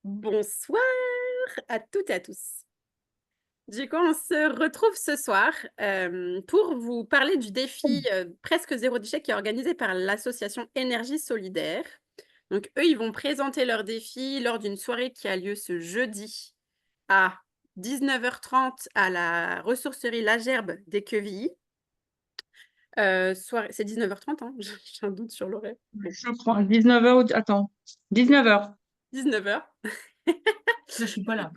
Bonsoir à toutes et à tous. Du coup, on se retrouve ce soir pour vous parler du défi Presque Zéro Déchet qui est organisé par l'association Énergie Solidaire. Donc, eux, ils vont présenter leur défi lors d'une soirée qui a lieu ce jeudi à 19h30 à la ressourcerie La Gerbe d'Équevilly. C'est 19h30, hein j'ai un doute sur l'horaire. Je crois 19h. Attends, 19h. 19h. Je suis pas là.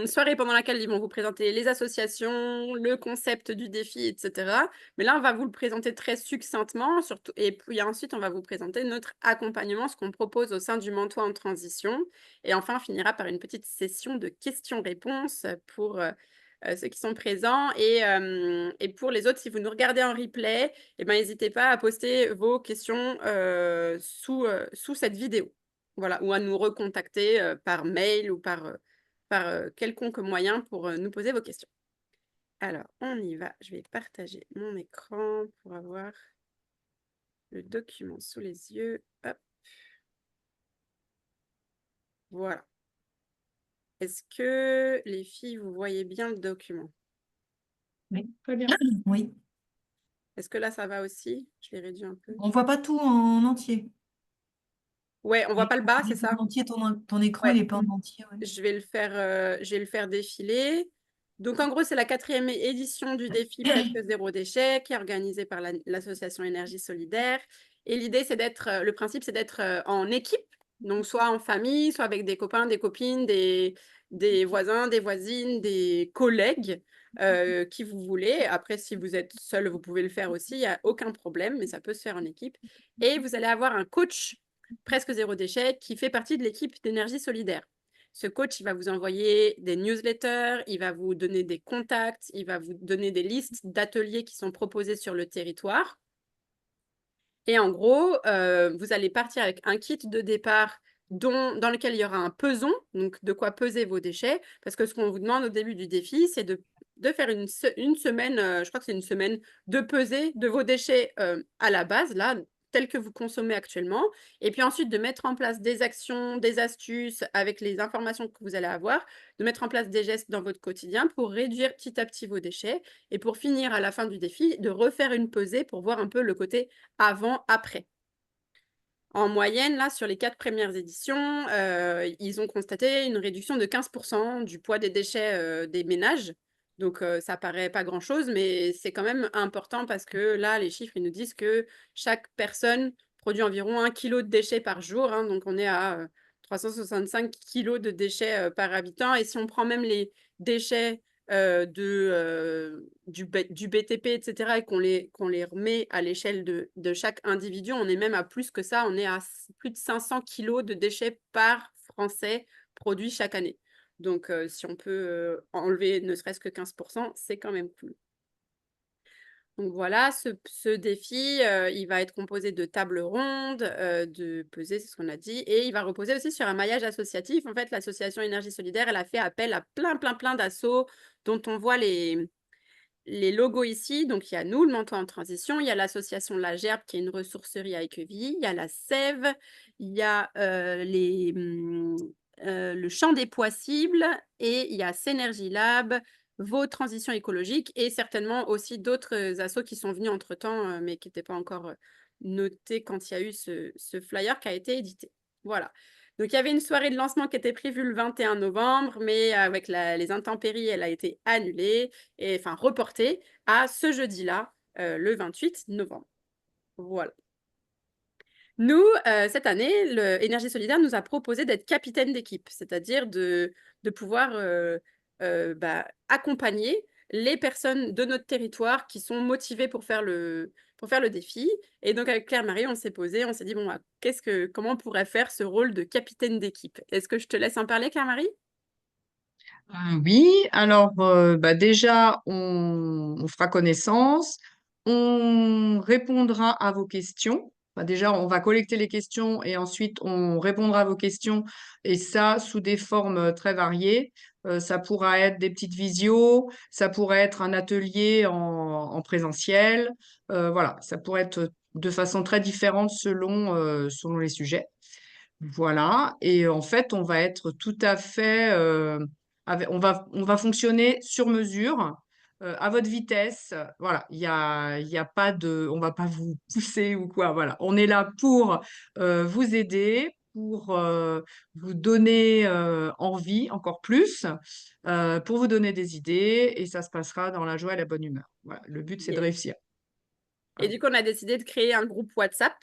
Soirée pendant laquelle ils vont vous présenter les associations, le concept du défi, etc. Mais là, on va vous le présenter très succinctement, surtout, et puis ensuite, on va vous présenter notre accompagnement, ce qu'on propose au sein du Mentois en transition. Et enfin, on finira par une petite session de questions-réponses pour ceux qui sont présents. Et pour les autres, si vous nous regardez en replay, eh ben, n'hésitez pas à poster vos questions sous cette vidéo. Voilà, ou à nous recontacter par mail ou par quelconque moyen pour nous poser vos questions. Alors, on y va. Je vais partager mon écran pour avoir le document sous les yeux. Hop. Voilà. Est-ce que les filles, vous voyez bien le document? Oui, très bien. Oui. Est-ce que là, ça va aussi? Je l'ai réduit un peu. On voit pas tout en entier. Ouais, on voit pas le bas, c'est ça? En entier, ton écran, Ouais. il est pas en entier. Ouais. Je vais le faire défiler. Donc, en gros, c'est la 4e édition du défi Presque Zéro Déchet qui est organisée par l'association Énergie Solidaire. Et l'idée, le principe, c'est d'être en équipe, donc soit en famille, soit avec des copains, des copines, des voisins, des voisines, des collègues, qui vous voulez. Après, si vous êtes seul, vous pouvez le faire aussi, il n'y a aucun problème, mais ça peut se faire en équipe. Et vous allez avoir un coach Presque Zéro Déchet qui fait partie de l'équipe d'Énergie Solidaire. Ce coach, il va vous envoyer des newsletters, il va vous donner des contacts, il va vous donner des listes d'ateliers qui sont proposés sur le territoire. Et en gros, vous allez partir avec un kit de départ dans lequel il y aura un peson, donc de quoi peser vos déchets, parce que ce qu'on vous demande au début du défi, c'est de faire une semaine, je crois que c'est une semaine, de peser de vos déchets à la base, là, tels que vous consommez actuellement, et puis ensuite de mettre en place des actions, des astuces avec les informations que vous allez avoir, de mettre en place des gestes dans votre quotidien pour réduire petit à petit vos déchets, et pour finir à la fin du défi, de refaire une pesée pour voir un peu le côté avant, après. En moyenne, là, sur les 4 premières éditions, ils ont constaté une réduction de 15% du poids des déchets des ménages. Donc, ça paraît pas grand-chose, mais c'est quand même important parce que là, les chiffres, ils nous disent que chaque personne produit environ 1 kilo de déchets par jour. Hein, donc, on est à 365 kilos de déchets par habitant. Et si on prend même les déchets du BTP, etc., et qu'on les remet à l'échelle de chaque individu, on est même à plus que ça, on est à plus de 500 kilos de déchets par Français produits chaque année. Donc, si on peut enlever ne serait-ce que 15%, c'est quand même cool. Donc voilà, ce défi, il va être composé de tables rondes, de pesées, c'est ce qu'on a dit, et il va reposer aussi sur un maillage associatif. En fait, l'association Énergie Solidaire, elle a fait appel à plein d'assos dont on voit les logos ici. Donc, il y a nous, le Mentois en transition, il y a l'association La Gerbe, qui est une ressourcerie à Équevilly, il y a la Sève, il y a le Champ des Possibles, et il y a Synergie Lab, Vos Transitions écologiques, et certainement aussi d'autres assos qui sont venus entre-temps, mais qui n'étaient pas encore notés quand il y a eu ce flyer qui a été édité. Voilà. Donc, il y avait une soirée de lancement qui était prévue le 21 novembre, mais avec les intempéries, elle a été annulée, et enfin reportée à ce jeudi-là, le 28 novembre. Voilà. Nous, cette année, Énergie Solidaire nous a proposé d'être capitaine d'équipe, c'est-à-dire de pouvoir accompagner les personnes de notre territoire qui sont motivées pour faire le défi. Et donc, avec Claire-Marie, on s'est posé, on s'est dit, bon, comment on pourrait faire ce rôle de capitaine d'équipe? Est-ce que je te laisse en parler, Claire-Marie? Oui, alors déjà, on fera connaissance, on répondra à vos questions. Déjà, on va collecter les questions et ensuite on répondra à vos questions, et ça sous des formes très variées. Ça pourra être des petites visios, ça pourrait être un atelier en présentiel. Voilà, ça pourrait être de façon très différente selon les sujets. Voilà, et en fait, on va être tout à fait, on va fonctionner sur mesure, à votre vitesse. Voilà, il y a pas de, on va pas vous pousser ou quoi. Voilà, on est là pour vous aider, pour vous donner envie encore plus, pour vous donner des idées, et ça se passera dans la joie et la bonne humeur. Voilà, le but c'est de Yes. réussir. Et du coup, on a décidé de créer un groupe WhatsApp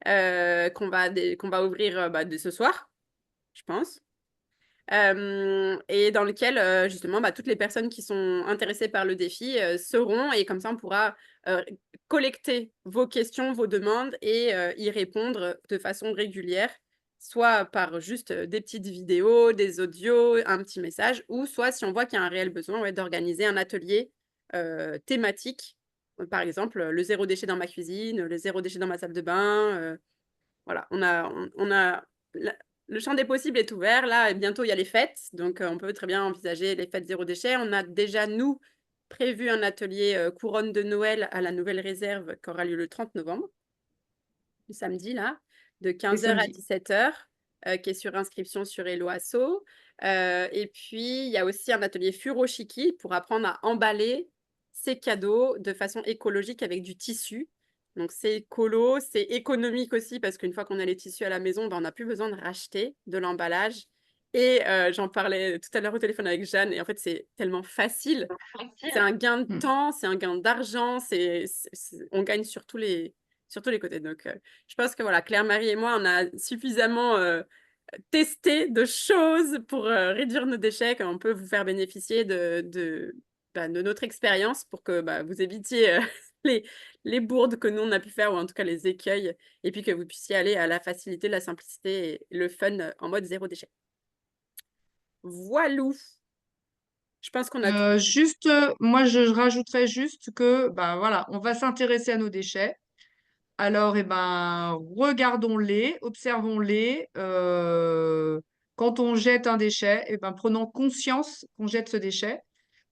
qu'on va ouvrir dès ce soir, je pense. Et dans lequel justement toutes les personnes qui sont intéressées par le défi seront, et comme ça on pourra euh, collecter vos questions, vos demandes et y répondre de façon régulière, soit par juste des petites vidéos, des audios, un petit message, ou soit si on voit qu'il y a un réel besoin, ouais, d'organiser un atelier thématique. Par exemple, le zéro déchet dans ma cuisine, le zéro déchet dans ma salle de bain. Voilà, on a le champ des possibles est ouvert. Là, et bientôt, il y a les fêtes. Donc, on peut très bien envisager les fêtes zéro déchet. On a déjà, nous, prévu un atelier couronne de Noël à la Nouvelle Réserve qui aura lieu le 30 novembre, le samedi, là, de Et 15 heures à samedi. 17 heures, qui est sur inscription sur Hello Asso. Et puis, il y a aussi un atelier Furoshiki pour apprendre à emballer ses cadeaux de façon écologique avec du tissu. Donc, c'est écolo, c'est économique aussi parce qu'une fois qu'on a les tissus à la maison, on n'a plus besoin de racheter de l'emballage. Et j'en parlais tout à l'heure au téléphone avec Jeanne, et en fait, c'est tellement facile. C'est un gain de Hmm. temps, c'est un gain d'argent, on gagne sur tous les côtés. Donc, je pense que voilà, Claire-Marie et moi, on a suffisamment testé de choses pour réduire nos déchets, qu'on peut vous faire bénéficier de notre expérience pour que vous évitiez les, les bourdes que nous, on a pu faire, ou en tout cas les écueils, et puis que vous puissiez aller à la facilité, la simplicité et le fun en mode zéro déchet. Voilou. Je pense qu'on a tout. Juste, moi, je rajouterais juste que, bah voilà, on va s'intéresser à nos déchets. Alors, eh ben, regardons-les, observons-les. Quand on jette un déchet, eh ben, prenons conscience qu'on jette ce déchet,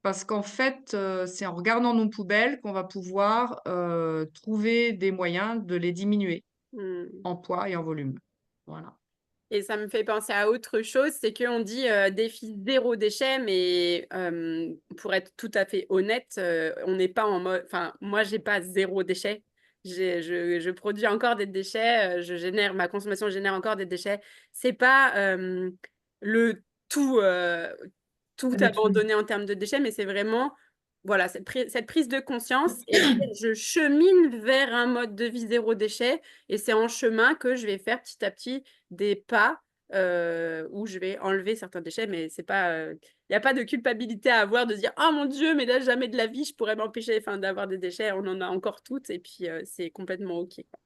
parce qu'en fait, c'est en regardant nos poubelles qu'on va pouvoir trouver des moyens de les diminuer Hmm. en poids et en volume. Voilà. Et ça me fait penser à autre chose, c'est qu'on dit défi zéro déchet, mais pour être tout à fait honnête, on n'est pas en mode. Enfin, moi, j'ai pas zéro déchet. Je produis encore des déchets, ma consommation génère encore des déchets. C'est pas le tout, tout Ah, mais abandonner en termes de déchets, mais c'est vraiment voilà, cette prise de conscience et dire je chemine vers un mode de vie zéro déchet, et c'est en chemin que je vais faire petit à petit des pas où je vais enlever certains déchets, mais c'est pas, il n'y a pas de culpabilité à avoir de dire oh mon Dieu, mais là jamais de la vie je pourrais m'empêcher enfin, d'avoir des déchets, on en a encore toutes, et puis c'est complètement ok, quoi.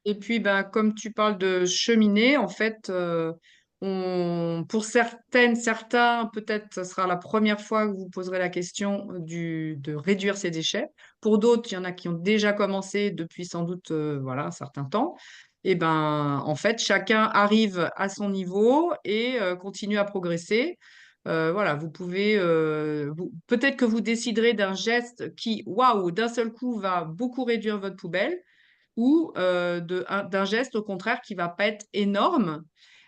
Et puis, ben, comme tu parles de cheminer, en fait, pour certains, peut-être ce sera la première fois que vous poserez la question de réduire ses déchets. Pour d'autres, il y en a qui ont déjà commencé depuis sans doute voilà, un certain temps. Et ben, en fait, chacun arrive à son niveau et continue à progresser. Voilà, vous pouvez, peut-être que vous déciderez d'un geste qui, waouh, d'un seul coup, va beaucoup réduire votre poubelle, ou d'un geste au contraire qui va pas être énorme,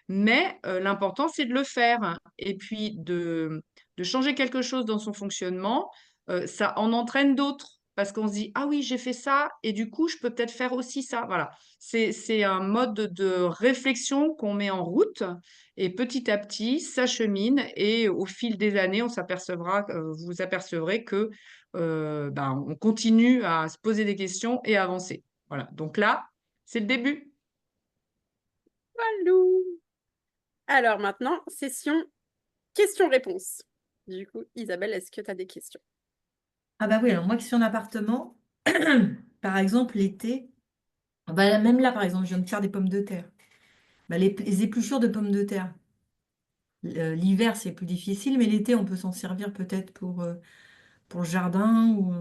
mais l'important c'est de le faire, et puis de changer quelque chose dans son fonctionnement. Ça en entraîne d'autres parce qu'on se dit ah oui, j'ai fait ça et du coup je peux peut-être faire aussi ça. Voilà, c'est un mode de réflexion qu'on met en route, et petit à petit ça chemine, et au fil des années vous apercevrez que ben, on continue à se poser des questions et à avancer. Voilà, donc là, c'est le début. Walou. Alors maintenant, session questions-réponses. Du coup, Isabelle, est-ce que tu as des questions? Ah bah oui, alors moi qui suis en appartement, par exemple, l'été, bah, même là, par exemple, je viens de faire des pommes de terre. Bah, les épluchures de pommes de terre. L'hiver, c'est plus difficile, mais l'été, on peut s'en servir peut-être pour le jardin ou...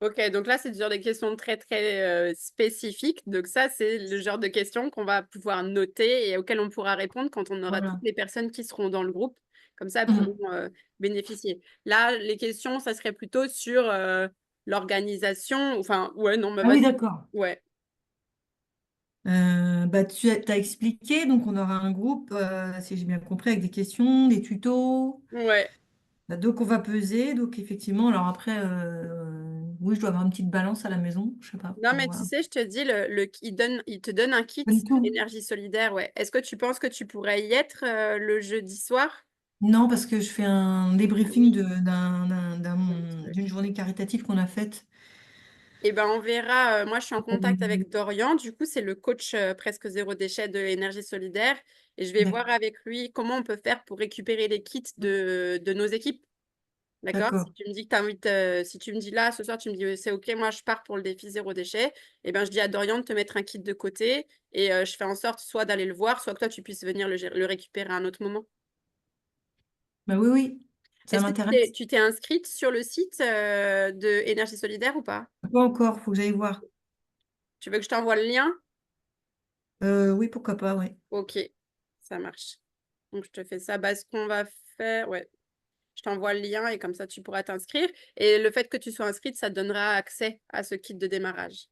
Ok, donc là, c'est le genre de questions très, très spécifiques. Donc ça, c'est le genre de questions qu'on va pouvoir noter et auxquelles on pourra répondre quand on aura toutes Voilà. les personnes qui seront dans le groupe. Comme ça, elles Mm. pourront bénéficier. Là, les questions, ça serait plutôt sur l'organisation. Enfin, ouais, non, mais Ah oui, vas-y. d'accord. Ouais. Tu as expliqué, donc on aura un groupe, si j'ai bien compris, avec des questions, des tutos. Ouais. Donc on va peser, donc effectivement, alors après, oui, je dois avoir une petite balance à la maison, je sais pas, Non, pour mais tu voir. sais, je te dis, il te donne un kit Pas du tout. énergie solidaire, ouais. Est-ce que tu penses que tu pourrais y être le jeudi soir? Non, parce que je fais un débriefing Oui. d'une journée caritative qu'on a faite. Eh ben, on verra. Moi, je suis en contact Euh, avec Dorian. Du coup, c'est le coach presque zéro déchet de l'énergie solidaire. Et je vais voir avec lui comment on peut faire pour récupérer les kits de nos équipes. D'accord? Si D'accord. tu me dis que t'as envie si tu me dis là, ce soir, tu me dis c'est OK, moi, je pars pour le défi zéro déchet. Eh ben, je dis à Dorian de te mettre un kit de côté et je fais en sorte soit d'aller le voir, soit que toi, tu puisses venir le récupérer à un autre moment. Bah oui, oui, ça Est-ce que m'intéresse. tu t'es inscrite sur le site de Énergie solidaire ou pas? Pas encore, faut que j'aille voir. Tu veux que je t'envoie le lien? Oui, pourquoi pas, oui. OK, ça marche. Donc, je te fais ça. Bah, ce qu'on va faire, ouais, je t'envoie le lien et comme ça, tu pourras t'inscrire. Et le fait que tu sois inscrite, ça te donnera accès à ce kit de démarrage.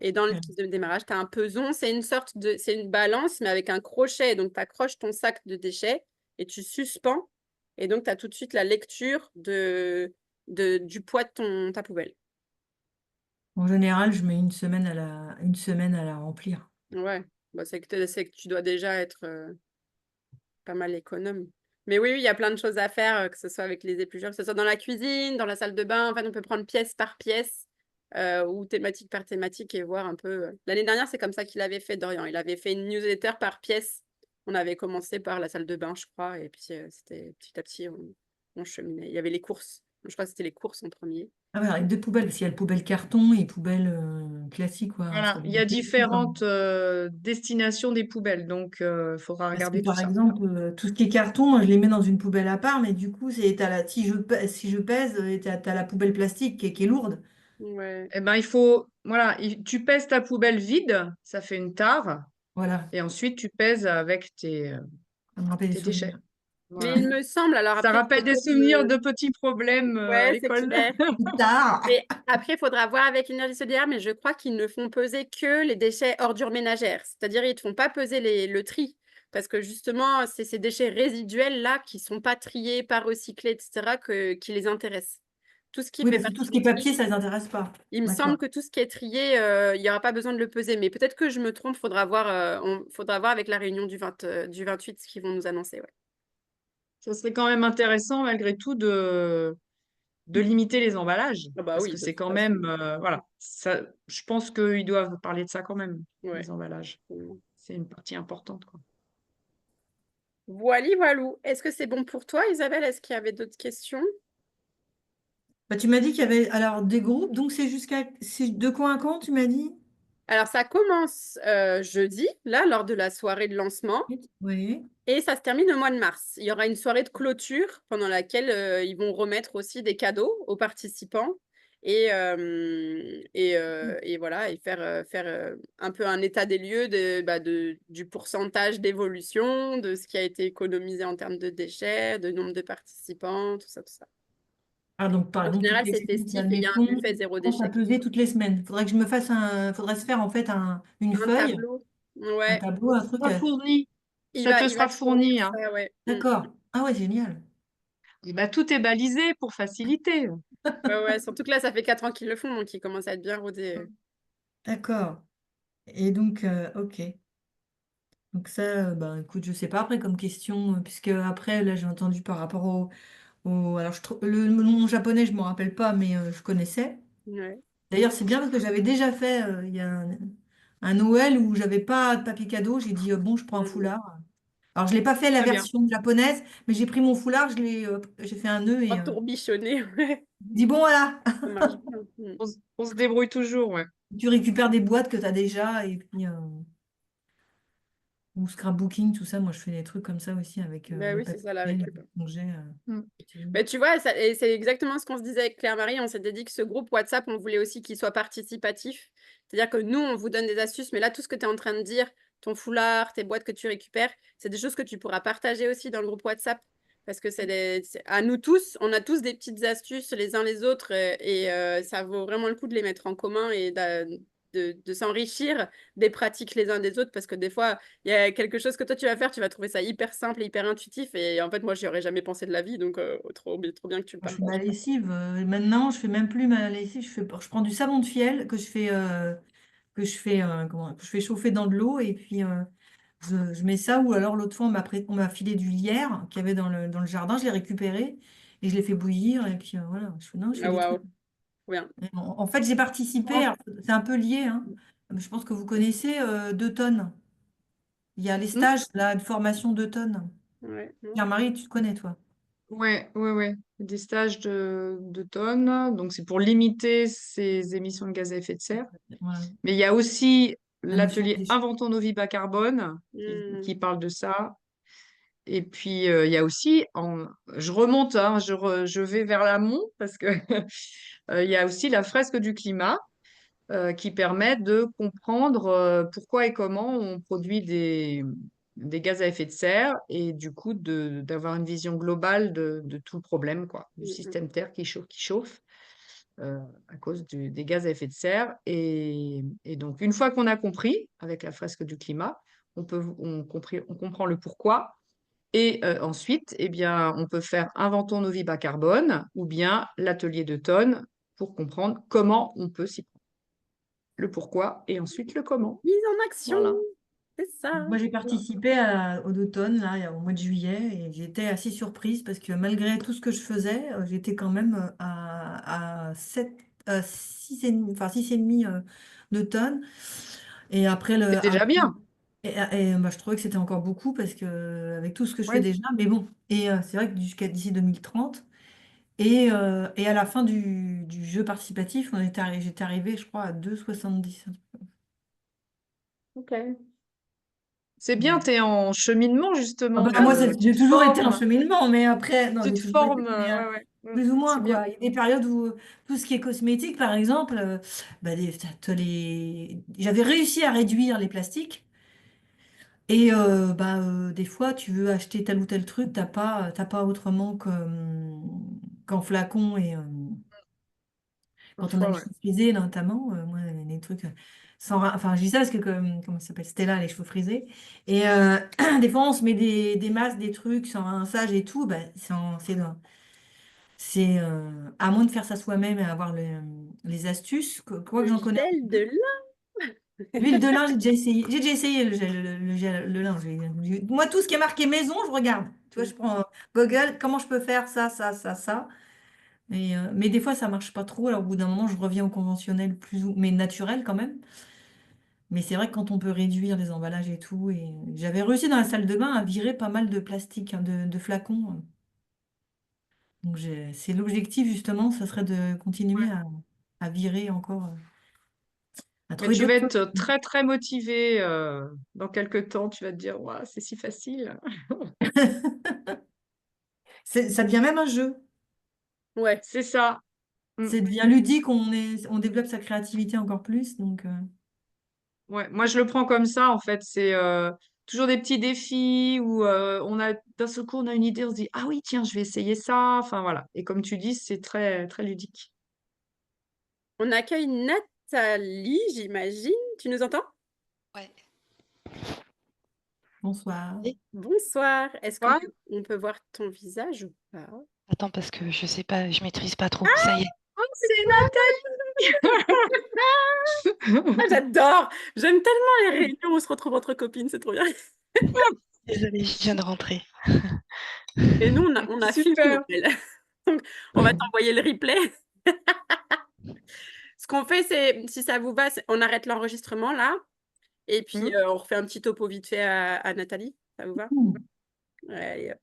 Et dans le kit de démarrage, tu as un peson. C'est une balance, mais avec un crochet. Donc, tu accroches ton sac de déchets et tu suspends. Et donc, tu as tout de suite la lecture du poids de ta poubelle. En général, je mets une semaine à la remplir. Ouais, bah, c'est que tu dois déjà être pas mal économe. Mais oui, oui, il y a plein de choses à faire, que ce soit avec les épluchures, que ce soit dans la cuisine, dans la salle de bain. En fait, on peut prendre pièce par pièce ou thématique par thématique et voir un peu. L'année dernière, c'est comme ça qu'il avait fait, Dorian. Il avait fait une newsletter par pièce. On avait commencé par la salle de bain, je crois, et puis c'était petit à petit, on cheminait. Il y avait les courses. Je crois que c'était les courses en premier. Ah ouais, avec deux poubelles, parce qu'il y a le poubelle carton et poubelle classique, quoi. Voilà, il y a différentes destinations des poubelles, donc il faudra Parce que regarder tout par ça. exemple, tout ce qui est carton, moi, je les mets dans une poubelle à part, mais du coup, si je pèse, t'as la poubelle plastique qui est lourde. Ouais. Eh ben, il faut, voilà, tu pèses ta poubelle vide, ça fait une tare, Voilà, et ensuite tu pèses avec ça me rappelle des tes déchets. souvenirs. Mais Voilà. il me semble, alors Ça après, il rappelle des faudrait souvenirs de petits problèmes à Ouais, c'est l'école. clair. Plus tard. Mais après, il faudra voir avec l'énergie solidaire, mais je crois qu'ils ne font peser que les déchets ordures ménagères. C'est-à-dire, ils ne te font pas peser le tri. Parce que justement, c'est ces déchets résiduels-là qui ne sont pas triés, pas recyclés, etc., qui les intéressent. Tout ce qui Oui, fait parce que tout partie ce qui du est papier, tri, ça les intéresse pas. il me semble D'accord. que tout ce qui est trié, il n'y aura pas besoin de le peser. Mais peut-être que je me trompe, faudra voir avec la réunion du 28 ce qu'ils vont nous annoncer. Ouais. Ça serait quand même intéressant, malgré tout, de limiter les emballages, Ah bah parce oui, que de c'est toute quand façon. même, voilà, ça, je pense qu'ils doivent parler de ça quand même, Ouais. les emballages. C'est une partie importante, quoi. Voili, voilou. Est-ce que c'est bon pour toi, Isabelle? Est-ce qu'il y avait d'autres questions? Bah, tu m'as dit qu'il y avait alors des groupes, donc c'est de quand à quand, tu m'as dit? Alors, ça commence jeudi, là, lors de la soirée de lancement, Oui. et ça se termine au mois de mars. Il y aura une soirée de clôture pendant laquelle ils vont remettre aussi des cadeaux aux participants et voilà, et faire un peu un état des lieux du pourcentage d'évolution, de ce qui a été économisé en termes de déchets, de nombre de participants, tout ça, tout ça. Ah, donc par En exemple, toutes général, les c'est semaines, festif et il y a un admettons, buffet zéro on commence à déchet. peser toutes les semaines. Faudrait se faire en fait une Un feuille, tableau. un Ouais. tableau, un truc. Sera fourni, ça te Il va sera te fournir fourni, hein. ça, ouais. Mm. D'accord. Ah ouais, génial. Et bah, tout est balisé pour faciliter. Ouais, ouais. Surtout que là, ça fait 4 ans qu'ils le font, donc ils commencent à être bien rodés. D'accord. Et donc, ok. Donc ça, bah, écoute, je sais pas après comme question, puisque après, là, j'ai entendu par rapport alors, le nom japonais, je m'en rappelle pas, mais je connaissais. Ouais. D'ailleurs, c'est bien parce que j'avais déjà fait, il y a un Noël où j'avais pas de papier cadeau. J'ai dit, bon, je prends un Mm. foulard. Alors, je l'ai pas fait la Très bien. version japonaise, mais j'ai pris mon foulard, j'ai fait un nœud et Entourbichonné, ouais. dit, bon, voilà, Ça marche bien. Mm. On se débrouille toujours, ouais. tu récupères des boîtes que tu as déjà et puis, ou scrapbooking, tout ça. Moi, je fais des trucs comme ça aussi avec Bah le oui, c'est papier. ça la récup. Donc, j'ai, Mm. Mais tu vois, et c'est exactement ce qu'on se disait avec Claire-Marie. On s'était dit que ce groupe WhatsApp, on voulait aussi qu'il soit participatif. C'est-à-dire que nous, on vous donne des astuces, mais là, tout ce que tu es en train de dire, ton foulard, tes boîtes que tu récupères, c'est des choses que tu pourras partager aussi dans le groupe WhatsApp. Parce que à nous tous, on a tous des petites astuces les uns les autres ça vaut vraiment le coup de les mettre en commun et de s'enrichir des pratiques les uns des autres parce que des fois, il y a quelque chose que toi tu vas faire, tu vas trouver ça hyper simple et hyper intuitif et en fait, moi, j'y aurais jamais pensé de la vie donc trop bien que tu le Je fais ma partages. lessive. Maintenant, je fais même plus ma lessive. Je prends du savon de fiel que je fais chauffer dans de l'eau et puis je mets ça. Ou alors l'autre fois, on m'a filé du lierre qu'il y avait dans le jardin. Je l'ai récupéré et je l'ai fait bouillir. Et puis voilà, non, je fais Ah des trucs. waouh, trop bien. Et en fait, j'ai participé. Alors, c'est un peu lié, hein. Je pense que vous connaissez 2 tonnes. Il y a les Hmm. stages là, de formation 2 tonnes. Ouais, non. Pierre-Marie, tu te connais, toi? Ouais. Des stages de tonnes. Donc, c'est pour limiter ces émissions de gaz à effet de serre. Voilà, Mais il y a aussi la notion de l'atelier déchet. Inventons nos vies bas carbone qui Hmm. parle de ça. Et puis, il y a aussi, je remonte, hein, je vais vers l'amont parce que il y a aussi la fresque du climat qui permet de comprendre pourquoi et comment on produit des gaz à effet de serre et du coup d'avoir une vision globale de tout le problème, quoi, du Hmm. système Terre qui chauffe à cause des gaz à effet de serre. Et donc, une fois qu'on a compris, avec la fresque du climat, on comprend le pourquoi. Et ensuite, eh bien, on peut faire Inventons nos vies bas carbone ou bien l'atelier de tonnes pour comprendre comment on peut s'y prendre. Le pourquoi et ensuite le comment. Mise en action, Voilà. c'est ça. Moi, j'ai participé au d'automne, là, au mois de juillet, et j'étais assez surprise parce que malgré tout ce que je faisais, j'étais quand même à 6,5, enfin 6,5 de tonnes. Et après, C'est déjà bien. bah, je trouvais que c'était encore beaucoup parce que avec tout ce que je fais Oui. déjà, mais bon, et c'est vrai que jusqu'à d'ici 2030, et à la fin du jeu participatif, j'étais arrivée, je crois, à 2,70. Ok. C'est bien, tu es en cheminement Ah justement bah, moi, tu j'ai te toujours été en formes, cheminement, mais après, non, tu j'ai te toujours été, formes, mais, ouais. plus ou moins, C'est bien. quoi. Il y a des périodes où tout ce qui est cosmétique, par exemple, bah, j'avais réussi à réduire les plastiques. Et des fois, tu veux acheter tel ou tel truc, t'as pas autrement qu'en flacon. Et quand on a Parfois, les ouais. cheveux frisés, notamment, moi, les trucs enfin, je dis ça parce que, comment ça s'appelle, Stella, les cheveux frisés. Et des fois, on se met des masques, des trucs sans rinçage et tout. Bah, à moins de faire ça soi-même et avoir les astuces, quoi que Le j'en connais. gel de lin. L'huile de lin, j'ai déjà essayé. J'ai déjà essayé le linge. Moi, tout ce qui est marqué maison, je regarde. Tu vois, je prends Google, comment je peux faire ça, ça, ça, ça. Mais des fois, ça marche pas trop. Alors, au bout d'un moment, je reviens au conventionnel mais naturel quand même. Mais c'est vrai que quand on peut réduire les emballages et tout, et j'avais réussi dans la salle de bain à virer pas mal de plastique, hein, de flacons. Donc, c'est l'objectif, justement, ça serait de continuer à virer encore, à Mais trouver tu vas d'autres choses. être très, très motivé dans quelques temps. Tu vas te dire, ouais, c'est si facile. Ça devient même un jeu. Ouais. C'est ça. Mm. Ça devient ludique, on développe sa créativité encore plus. Donc, Ouais, moi je le prends comme ça en fait. C'est toujours des petits défis où d'un seul coup on a une idée, on se dit ah oui tiens je vais essayer ça. Enfin voilà. Et comme tu dis, c'est très très ludique. On accueille Nathalie, j'imagine. Tu nous entends? Ouais. bonsoir. Et Bonsoir. Est-ce qu'on Ouais, peut, on peut voir ton visage ou pas? attends, parce que je sais pas, je maîtrise pas trop. Ça y est. oh, c'est Ah, Nathalie. j'adore! J'aime tellement les réunions où on se retrouve entre copines, c'est trop bien. Désolée, je viens de rentrer. Et nous, on a fini Super. Noël. Donc, on va t'envoyer le replay. Ce qu'on fait, c'est, si ça vous va, on arrête l'enregistrement là. Et puis, Hmm. on refait un petit topo vite fait à Nathalie. Ça vous va? Mmh. Ouais, allez, hop.